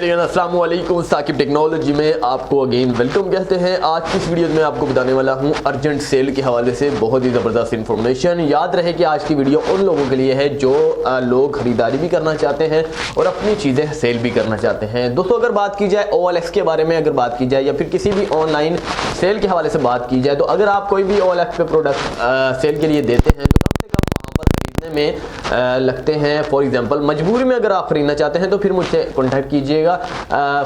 खैरियत, अस्सलाम वालेकुम। साकिब टेक्नोलॉजी में आपको अगेन वेलकम कहते हैं। आज की इस वीडियो में आपको बताने वाला हूं अर्जेंट सेल के हवाले से बहुत ही ज़बरदस्त इन्फॉर्मेशन। याद रहे कि आज की वीडियो उन लोगों के लिए है जो लोग ख़रीदारी भी करना चाहते हैं और अपनी चीज़ें सेल भी करना चाहते हैं। दोस्तों, अगर बात की जाए OLX के बारे में, अगर बात की जाए या फिर किसी भी ऑनलाइन सेल के हवाले से बात की जाए, तो अगर आप कोई भी OLX पे प्रोडक्ट सेल के लिए देते हैं तो में लगते हैं। फॉर एग्जांपल मजबूरी में अगर आप खरीदना चाहते हैं तो फिर मुझसे कांटेक्ट कीजिएगा।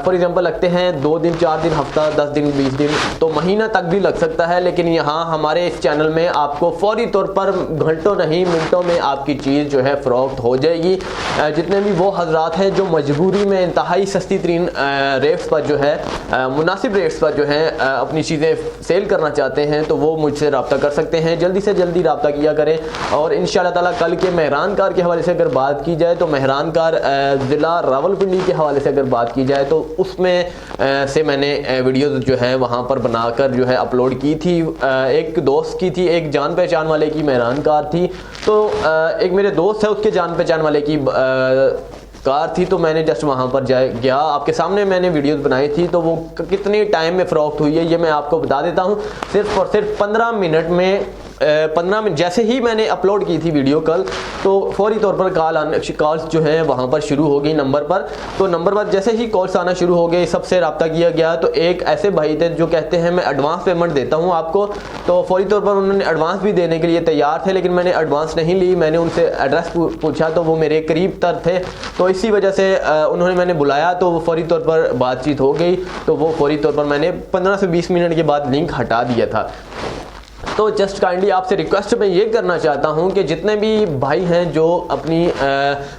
फॉर एग्जांपल लगते हैं 2 दिन, 4 दिन, हफ्ता, 10 दिन, 20 दिन, तो महीना तक भी लग सकता है। लेकिन यहाँ हमारे इस चैनल में आपको फौरी तौर पर घंटों नहीं मिनटों में आपकी चीज़ जो है फ़रोख्त हो जाएगी। जितने भी वो हजरात हैं जो मजबूरी में इंतहाई सस्ती तरीन रेट्स पर जो है, मुनासिब रेट्स पर जो है अपनी चीज़ें सेल करना चाहते हैं, तो वो मुझसे रब्ता कर सकते हैं। जल्दी से जल्दी रब्ता किया करें। और इंशाअल्लाह ताला कल के मेहरान कार के हवाले से अगर बात की जाए तो मेहरान कार ज़िला रावलपिंडी के हवाले से अगर बात की जाए तो उसमें से मैंने वीडियोस जो है वहाँ पर बनाकर जो है अपलोड की थी। एक दोस्त की थी, एक जान पहचान वाले की मेहरान कार थी, तो एक मेरे दोस्त है उसके जान पहचान वाले की कार थी, तो मैंने जस्ट वहाँ पर गया, आपके सामने मैंने वीडियोस बनाई थी। तो वो कितने टाइम में फ़रोख्त हुई है ये मैं आपको बता देता हूँ। सिर्फ और सिर्फ 15 मिनट में 15 मिनट जैसे ही मैंने अपलोड की थी वीडियो कल, तो फौरी तौर पर कॉल्स जो है वहाँ पर शुरू हो गई नंबर पर। तो नंबर पर जैसे ही कॉल्स आना शुरू हो गए, सबसे रब्ता किया गया। तो एक ऐसे भाई थे जो कहते हैं मैं एडवांस पेमेंट देता हूँ आपको, तो फौरी तौर पर उन्होंने एडवांस भी देने के लिए तैयार थे, लेकिन मैंने एडवांस नहीं ली। मैंने उनसे एड्रेस पूछा तो वो मेरे करीब तर थे, तो इसी वजह से उन्होंने मैंने बुलाया, तो वो फौरी तौर पर बातचीत हो गई। तो वो फौरी तौर पर मैंने 15 से 20 मिनट के बाद लिंक हटा दिया था। तो जस्ट काइंडली आपसे रिक्वेस्ट मैं ये करना चाहता हूँ कि जितने भी भाई हैं जो अपनी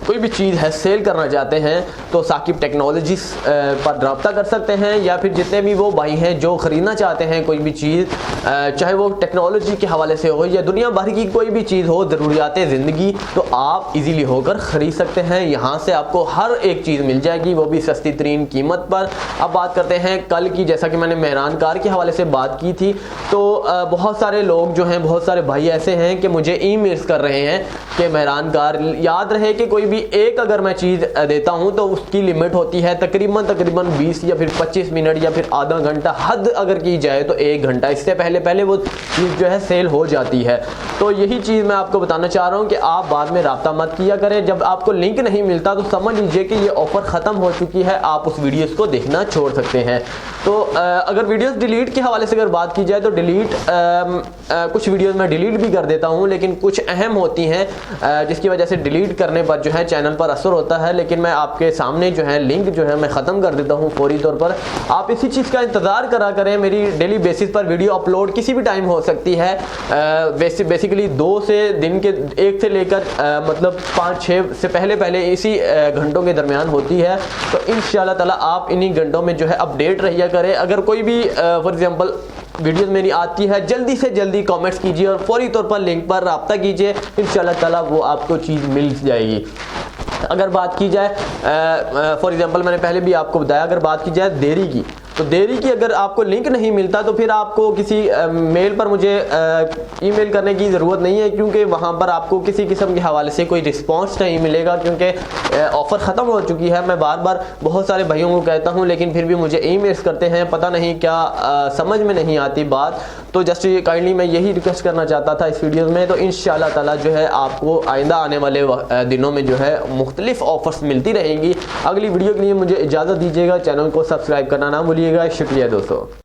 कोई भी चीज़ है सेल करना चाहते हैं तो साकिब टेक्नोलॉजीज पर रब्ता कर सकते हैं, या फिर जितने भी वो भाई हैं जो ख़रीदना चाहते हैं कोई भी चीज़, चाहे वो टेक्नोलॉजी के हवाले से हो या दुनिया भर की कोई भी चीज़ हो, ज़रूरियात ज़िंदगी, तो आप इजीली होकर ख़रीद सकते हैं। यहाँ से आपको हर एक चीज़ मिल जाएगी, वो भी सस्ती तरीन कीमत पर। अब बात करते हैं कल की, जैसा कि मैंने मेहरान कार के हवाले से बात की थी, तो बहुत सारे लोग जो हैं, बहुत सारे भाई ऐसे हैं कि मुझे ईमेल्स कर रहे हैं कि मेहरान कार, याद रहे कि कोई भी एक अगर मैं चीज़ देता हूं तो उसकी लिमिट होती है तकरीबन 20 या फिर 25 मिनट या फिर आधा घंटा, हद अगर की जाए तो 1 घंटा, इससे पहले वो चीज़ जो है सेल हो जाती है। तो यही चीज़ मैं आपको बताना चाह रहा हूँ कि आप बाद में रब्ता मत किया करें। जब आपको लिंक नहीं मिलता तो समझ लीजिए कि ये ऑफर ख़त्म हो चुकी है, आप उस वीडियोस को देखना छोड़ सकते हैं। तो अगर वीडियोस डिलीट के हवाले से अगर बात की जाए तो कुछ वीडियोस मैं डिलीट भी कर देता हूं, लेकिन कुछ अहम होती हैं जिसकी वजह से डिलीट करने पर जो है चैनल पर असर होता है। लेकिन मैं आपके सामने जो है लिंक जो है मैं ख़त्म कर देता हूं फौरी तौर पर। आप इसी चीज़ का इंतज़ार करा करें। मेरी डेली बेसिस पर वीडियो अपलोड किसी भी टाइम हो सकती है। बेसिकली 2 से दिन के 1 से लेकर मतलब 5-6 से पहले इसी घंटों के दरमियान होती है। तो इंशाअल्लाह ताला आप इन्हीं घंटों में जो है अपडेट रहिया करें। अगर कोई भी फॉर एग्जांपल वीडियोस मेरी आती है, जल्दी से जल्दी कमेंट्स कीजिए और फौरी तौर पर लिंक पर रब्ता कीजिए, इंशाअल्लाह ताला वो आपको चीज़ मिल जाएगी। अगर बात की जाए फॉर एग्जांपल मैंने पहले भी आपको बताया, अगर बात की जाए देरी की, तो देरी की अगर आपको लिंक नहीं मिलता तो फिर आपको किसी मेल पर मुझे ईमेल करने की ज़रूरत नहीं है, क्योंकि वहाँ पर आपको किसी किस्म के हवाले से कोई रिस्पांस नहीं मिलेगा, क्योंकि ऑफ़र ख़त्म हो चुकी है। मैं बार बार बहुत सारे भाइयों को कहता हूँ, लेकिन फिर भी मुझे ईमेल्स करते हैं, पता नहीं क्या समझ में नहीं आती बात। तो जस्ट काइंडली मैं यही रिक्वेस्ट करना चाहता था इस वीडियो में। तो इंशाअल्लाह ताला जो है आपको आइंदा आने वाले दिनों में जो है मुख्तलिफ ऑफ़र्स मिलती रहेंगी। अगली वीडियो के लिए मुझे इजाज़त दीजिएगा, चैनल को सब्सक्राइब करना ना भूलिएगा। शुक्रिया दोस्तों।